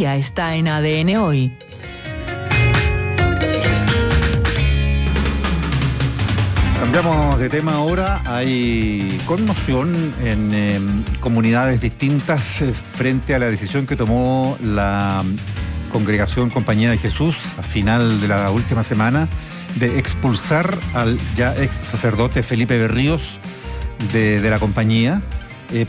Ya está en ADN Hoy. Cambiamos de tema ahora. Hay conmoción en comunidades distintas frente a la decisión que tomó la Congregación Compañía de Jesús a final de la última semana de expulsar al ya ex sacerdote Felipe Berríos de la compañía,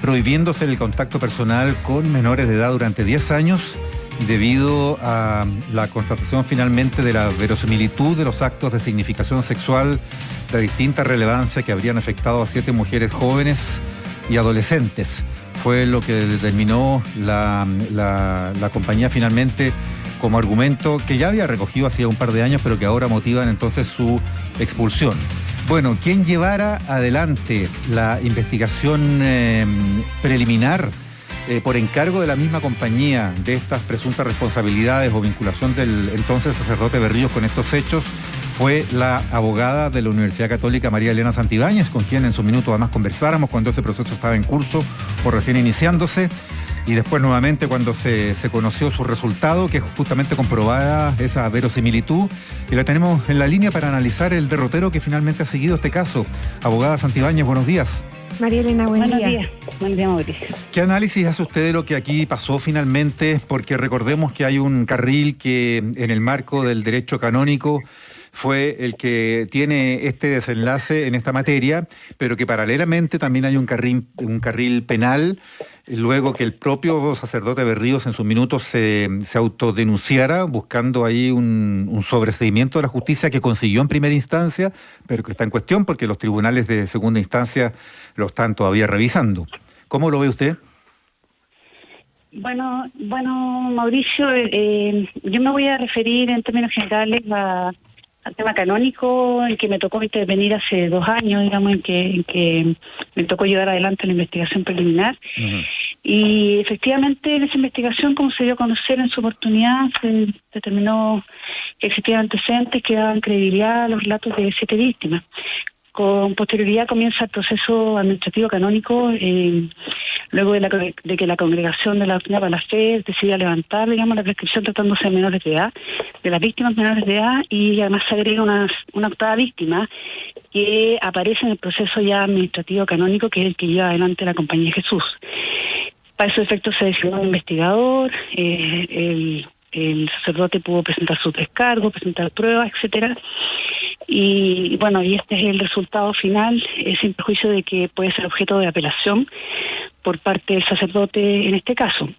prohibiéndose el contacto personal con menores de edad durante 10 años debido a la constatación finalmente de la verosimilitud de los actos de significación sexual de distinta relevancia que habrían afectado a 7 mujeres jóvenes y adolescentes. Fue lo que determinó la compañía finalmente como argumento que ya había recogido hacía un par de años, pero que ahora motivan entonces su expulsión. Bueno, quien llevara adelante la investigación preliminar por encargo de la misma compañía de estas presuntas responsabilidades o vinculación del entonces sacerdote Berríos con estos hechos fue la abogada de la Universidad Católica María Elena Santibáñez, con quien en su minuto además conversáramos cuando ese proceso estaba en curso o recién iniciándose, y después nuevamente cuando se conoció su resultado, que justamente comprobaba esa verosimilitud, y la tenemos en la línea para analizar el derrotero que finalmente ha seguido este caso. Abogada Santibáñez, buenos días. María Elena, buen día. Buen día, Mauricio. ¿Qué análisis hace usted de lo que aquí pasó finalmente? Porque recordemos que hay un carril que en el marco del derecho canónico fue el que tiene este desenlace en esta materia, pero que paralelamente también hay un carril penal, luego que el propio sacerdote Berríos en sus minutos se autodenunciara, buscando ahí un sobreseimiento de la justicia que consiguió en primera instancia, pero que está en cuestión porque los tribunales de segunda instancia lo están todavía revisando. ¿Cómo lo ve usted? Bueno, Mauricio, yo me voy a referir en términos generales al tema canónico, en que me tocó intervenir hace 2 años, digamos, en que me tocó llevar adelante la investigación preliminar. Uh-huh. Y efectivamente en esa investigación, como se dio a conocer en su oportunidad, se determinó que existían antecedentes que daban credibilidad a los relatos de 7 víctimas. Con posterioridad comienza el proceso administrativo canónico, luego de que la Congregación de la Doctrina para la Fe decida levantar, digamos, la prescripción tratándose de menores de edad, de las víctimas menores de edad, y además se agrega una octava víctima que aparece en el proceso ya administrativo canónico, que es el que lleva adelante la Compañía de Jesús. Para esos efectos se designó un investigador, el sacerdote pudo presentar sus descargos, presentar pruebas, etcétera. Y bueno, y este es el resultado final, sin perjuicio de que puede ser objeto de apelación por parte del sacerdote en este caso.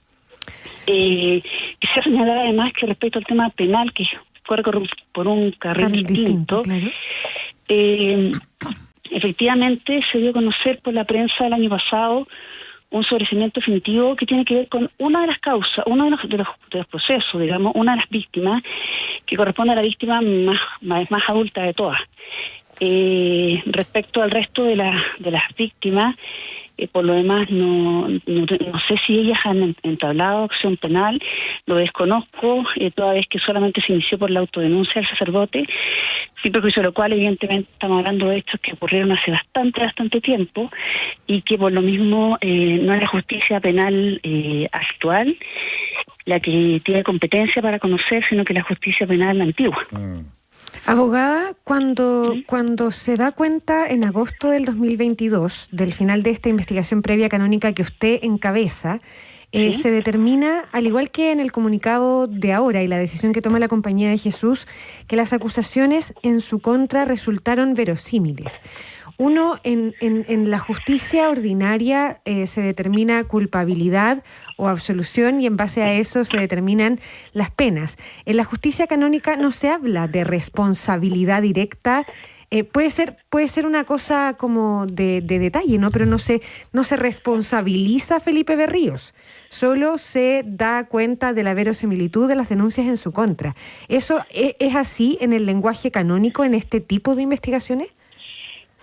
Quisiera señalar además que respecto al tema penal, que corre por un carril distinto, claro. Efectivamente se dio a conocer por la prensa el año pasado un sobreseimiento definitivo que tiene que ver con una de las causas, uno de los procesos, digamos, una de las víctimas, que corresponde a la víctima más adulta de todas. Respecto al resto de las víctimas, por lo demás no sé si ellas han entablado acción penal, lo desconozco, toda vez que solamente se inició por la autodenuncia del sacerdote, sin perjuicio de lo cual evidentemente estamos hablando de hechos que ocurrieron hace bastante tiempo y que por lo mismo no es la justicia penal actual la que tiene competencia para conocer, sino que la justicia penal antigua. Abogada, cuando se da cuenta en agosto del 2022 del final de esta investigación previa canónica que usted encabeza, ¿sí? Se determina, al igual que en el comunicado de ahora y la decisión que toma la Compañía de Jesús, que las acusaciones en su contra resultaron verosímiles. Uno, en la justicia ordinaria se determina culpabilidad o absolución y en base a eso se determinan las penas. En la justicia canónica no se habla de responsabilidad directa. Puede ser una cosa como de detalle, ¿no? Pero no se responsabiliza a Felipe Berríos. Solo se da cuenta de la verosimilitud de las denuncias en su contra. ¿Eso es así en el lenguaje canónico en este tipo de investigaciones?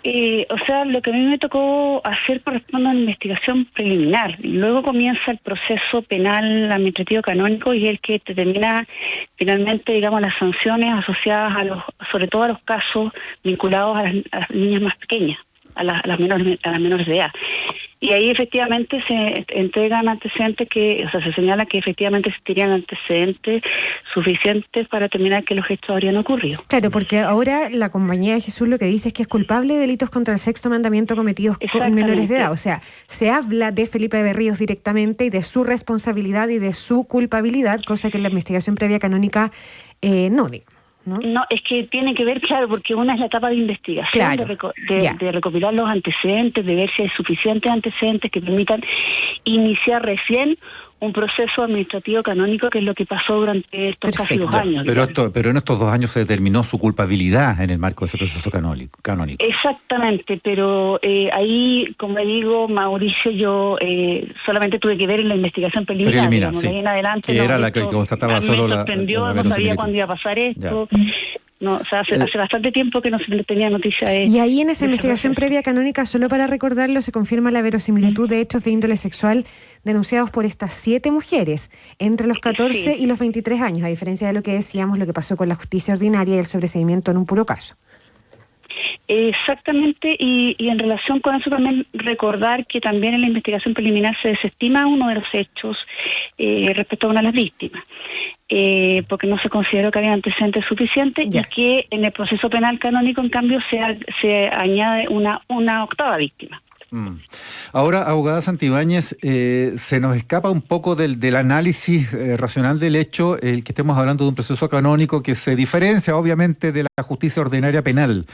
Lo que a mí me tocó hacer corresponde a una investigación preliminar. Luego comienza el proceso penal administrativo canónico y el que determina finalmente, digamos, las sanciones asociadas sobre todo a los casos vinculados a las niñas más pequeñas, a las menores de edad. Y ahí efectivamente se entregan antecedentes se señala que efectivamente existirían antecedentes suficientes para determinar que los hechos habrían ocurrido. Claro, porque ahora la Compañía de Jesús lo que dice es que es culpable de delitos contra el sexto mandamiento cometidos con menores de edad. O sea, se habla de Felipe Berríos directamente y de su responsabilidad y de su culpabilidad, cosa que en la investigación previa canónica no diga. No, es que tiene que ver, claro, porque una es la etapa de investigación, claro, de recopilar los antecedentes, de ver si hay suficientes antecedentes que permitan iniciar recién un proceso administrativo canónico, que es lo que pasó durante estos casi 2 años. Pero en estos 2 años se determinó su culpabilidad en el marco de ese proceso canónico. Exactamente, pero ahí, como digo, Mauricio, yo solamente tuve que ver en la investigación preliminar. Sí. De ahí en adelante, que era la que constataba solo la... no sabía cuándo iba a pasar esto. Ya. No, o sea, hace bastante tiempo que no se tenía noticia de... Y ahí en esa investigación previa canónica, solo para recordarlo, se confirma la verosimilitud de hechos de índole sexual denunciados por estas 7 mujeres entre los 14 y los 23 años, a diferencia de lo que decíamos, lo que pasó con la justicia ordinaria y el sobreseimiento en un puro caso. Exactamente, y en relación con eso también recordar que también en la investigación preliminar se desestima uno de los hechos respecto a una de las víctimas, porque no se consideró que había antecedentes suficientes y que en el proceso penal canónico, en cambio, se añade una octava víctima. Ahora, abogada Santibáñez, se nos escapa un poco del análisis racional del hecho el que estemos hablando de un proceso canónico que se diferencia obviamente de la justicia ordinaria penal,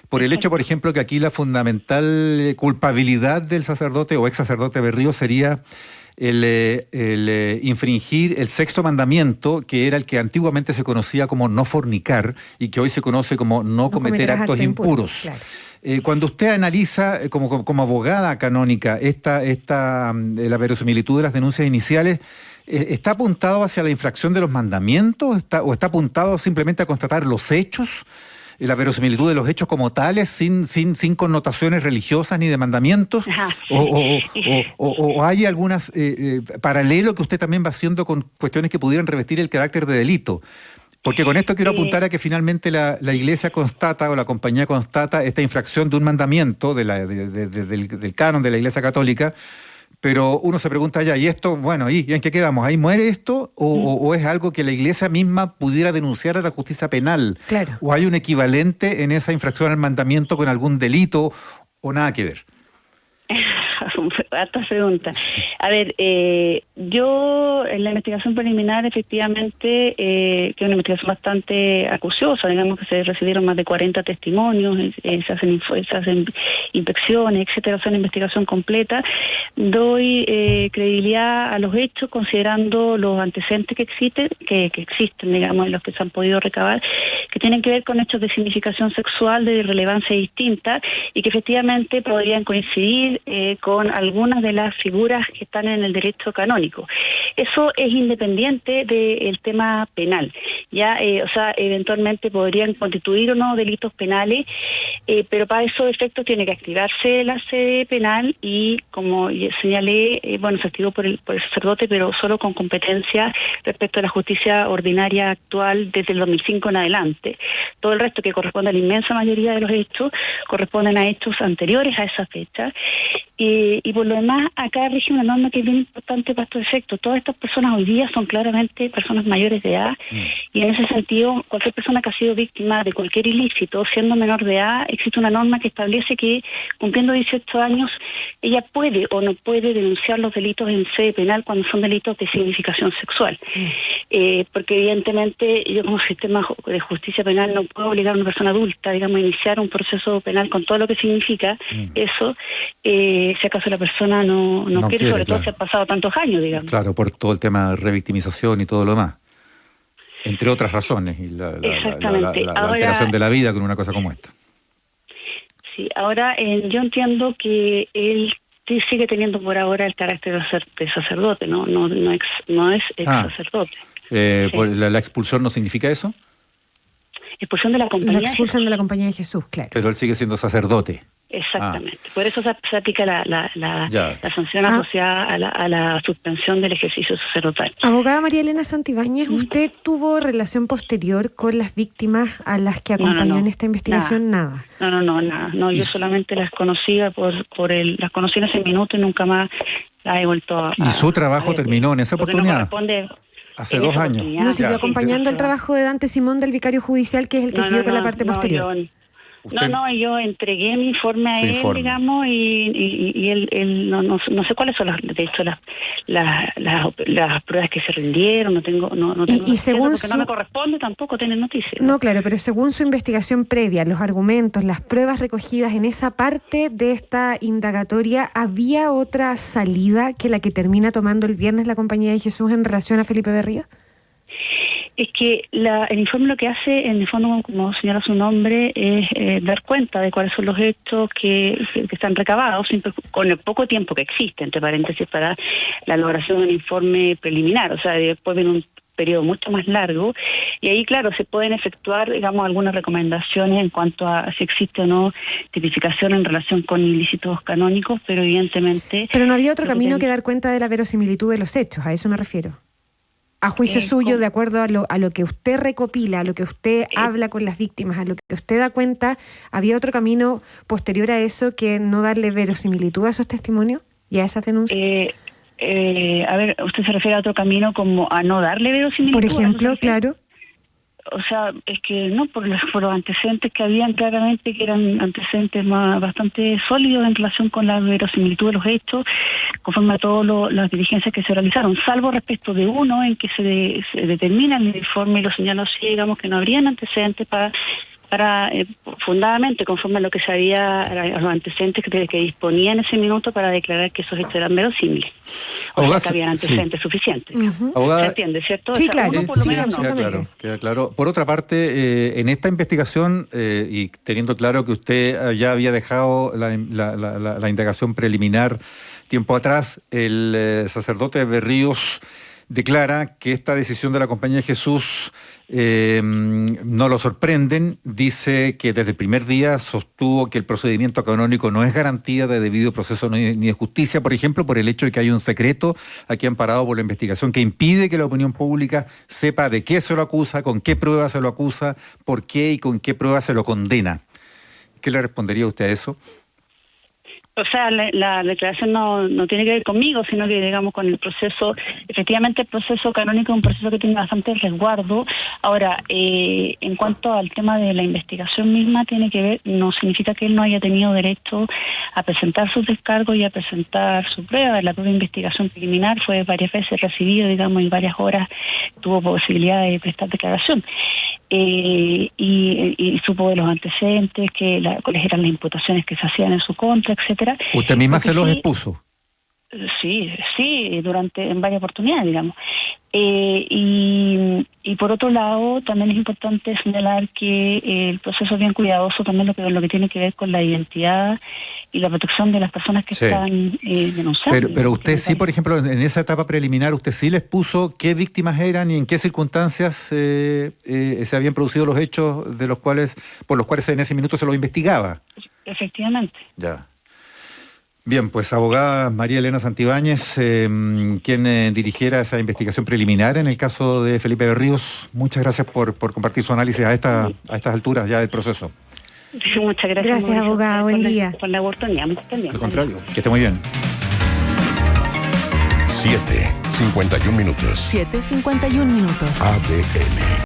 por el hecho, por ejemplo, que aquí la fundamental culpabilidad del sacerdote o ex sacerdote Berríos sería el infringir el sexto mandamiento, que era el que antiguamente se conocía como no fornicar y que hoy se conoce como no cometer actos impuros. Claro. Cuando usted analiza como abogada canónica la verosimilitud de las denuncias iniciales, ¿está apuntado hacia la infracción de los mandamientos o está apuntado simplemente a constatar los hechos? La verosimilitud de los hechos como tales, sin connotaciones religiosas ni de mandamientos, o hay algunas paralelo que usted también va haciendo con cuestiones que pudieran revestir el carácter de delito. Porque con esto quiero apuntar a que finalmente la Iglesia constata, o la compañía constata, esta infracción de un mandamiento del canon de la Iglesia Católica, pero uno se pregunta ya, ¿y esto, bueno, ¿y en qué quedamos? ¿Ahí muere esto? ¿O es algo que la Iglesia misma pudiera denunciar a la justicia penal? Claro. ¿O hay un equivalente en esa infracción al mandamiento con algún delito o nada que ver? Hartas preguntas. A ver, yo en la investigación preliminar, efectivamente, que es una investigación bastante acuciosa, digamos que se recibieron más de 40 testimonios, se hacen inspecciones, etcétera, es una investigación completa. Doy credibilidad a los hechos considerando los antecedentes que existen, digamos, en los que se han podido recabar, que tienen que ver con hechos de significación sexual de relevancia distinta y que efectivamente podrían coincidir con algunas de las figuras que están en el derecho canónico. Eso es independiente del tema penal. Ya, o sea, eventualmente podrían constituir o no delitos penales, pero para esos efectos tiene que activarse la sede penal y, como señalé, se activó por el sacerdote, pero solo con competencia respecto a la justicia ordinaria actual desde el 2005 en adelante. Todo el resto, que corresponde a la inmensa mayoría de los hechos, corresponden a hechos anteriores a esa fecha. Y por lo demás, acá rige una norma que es bien importante para estos efectos. Todas estas personas hoy día son claramente personas mayores de edad, y en ese sentido, cualquier persona que ha sido víctima de cualquier ilícito, siendo menor de edad, existe una norma que establece que, cumpliendo 18 años, ella puede o no puede denunciar los delitos en sede penal cuando son delitos de significación sexual. Porque evidentemente yo, como sistema de justicia penal, no puedo obligar a una persona adulta, digamos, a iniciar un proceso penal con todo lo que significa eso, si acaso la persona no quiere, sobre todo si ha pasado tantos años, digamos. Claro, por todo el tema de revictimización y todo lo demás. Entre otras razones, y la alteración de la vida con una cosa como esta. Sí, ahora yo entiendo que él sigue teniendo por ahora el carácter de sacerdote, no es ex sacerdote. ¿La expulsión no significa eso? Expulsión de la compañía. La expulsión de la Compañía de Jesús, claro. Pero él sigue siendo sacerdote. Exactamente. Por eso se aplica la sanción asociada a la suspensión del ejercicio sacerdotal. Abogada María Elena Santibáñez, ¿usted tuvo relación posterior con las víctimas a las que acompañó en esta investigación? Nada. Nada. No, yo solamente las conocía las conocí en ese minuto y nunca más las he vuelto a... ¿Y su trabajo terminó en esa oportunidad? Hace 2 años. ¿No siguió acompañando el trabajo de Dante Simón, del vicario judicial, que es el que siguió con la parte posterior? Yo entregué mi informe a él, digamos, y él no sé cuáles son las pruebas que se rindieron, no tengo y según porque no me corresponde tampoco tener noticias. No, claro, pero según su investigación previa, los argumentos, las pruebas recogidas en esa parte de esta indagatoria, ¿había otra salida que la que termina tomando el viernes la Compañía de Jesús en relación a Felipe Berríos? Es que el informe lo que hace, en el fondo, como señala su nombre, es dar cuenta de cuáles son los hechos que están recabados, siempre con el poco tiempo que existe, entre paréntesis, para la elaboración de un informe preliminar. O sea, después viene un periodo mucho más largo, y ahí, claro, se pueden efectuar, digamos, algunas recomendaciones en cuanto a si existe o no tipificación en relación con ilícitos canónicos, pero evidentemente... Pero no había otro camino que dar cuenta de la verosimilitud de los hechos, a eso me refiero. A juicio suyo, de acuerdo a lo que usted recopila, a lo que usted habla con las víctimas, a lo que usted da cuenta, ¿había otro camino posterior a eso que no darle verosimilitud a esos testimonios y a esas denuncias? A ver, ¿usted se refiere a otro camino como a no darle verosimilitud? Por ejemplo, claro. O sea, es que no, por los antecedentes que habían, claramente que eran antecedentes bastante sólidos en relación con la verosimilitud de los hechos, conforme a todas las diligencias que se realizaron, salvo respecto de uno en que se determina en el informe y lo señaló así, digamos, que no habrían antecedentes para fundadamente, conforme a lo que sabía, a los antecedentes que disponía en ese minuto para declarar que esos hechos eran verosímiles. O sea, que habían antecedentes suficientes. Abogada, ¿se entiende, cierto? Sí, claro. Queda claro. Por otra parte, en esta investigación, y teniendo claro que usted ya había dejado la indagación preliminar tiempo atrás, el sacerdote Berríos declara que esta decisión de la Compañía de Jesús no lo sorprenden. Dice que desde el primer día sostuvo que el procedimiento canónico no es garantía de debido proceso ni de justicia, por ejemplo, por el hecho de que hay un secreto aquí amparado por la investigación que impide que la opinión pública sepa de qué se lo acusa, con qué pruebas se lo acusa, por qué y con qué pruebas se lo condena. ¿Qué le respondería usted a eso? O sea, la declaración no tiene que ver conmigo, sino que, digamos, con el proceso. Efectivamente, el proceso canónico es un proceso que tiene bastante resguardo. Ahora, en cuanto al tema de la investigación misma, tiene que ver, no significa que él no haya tenido derecho a presentar sus descargos y a presentar su prueba. La propia investigación preliminar fue varias veces recibido, digamos, y varias horas tuvo posibilidad de prestar declaración. Y supo de los antecedentes, cuáles eran las imputaciones que se hacían en su contra, etcétera. ¿Usted misma se los expuso? Sí, en varias oportunidades, digamos. Y por otro lado, también es importante señalar que el proceso es bien cuidadoso, también lo que tiene que ver con la identidad y la protección de las personas que están denunciando. Pero usted sí, por ejemplo, en esa etapa preliminar, usted sí les puso qué víctimas eran y en qué circunstancias se habían producido los hechos por los cuales en ese minuto se los investigaba. Efectivamente. Ya. Bien, pues abogada María Elena Santibáñez, quien dirigiera esa investigación preliminar en el caso de Felipe Berríos, muchas gracias por compartir su análisis a estas alturas ya del proceso. Muchas gracias. Gracias, abogada. Buen día. Por la oportunidad. Al contrario, que esté muy bien. 7:51 minutos. 7:51 minutos. ADN.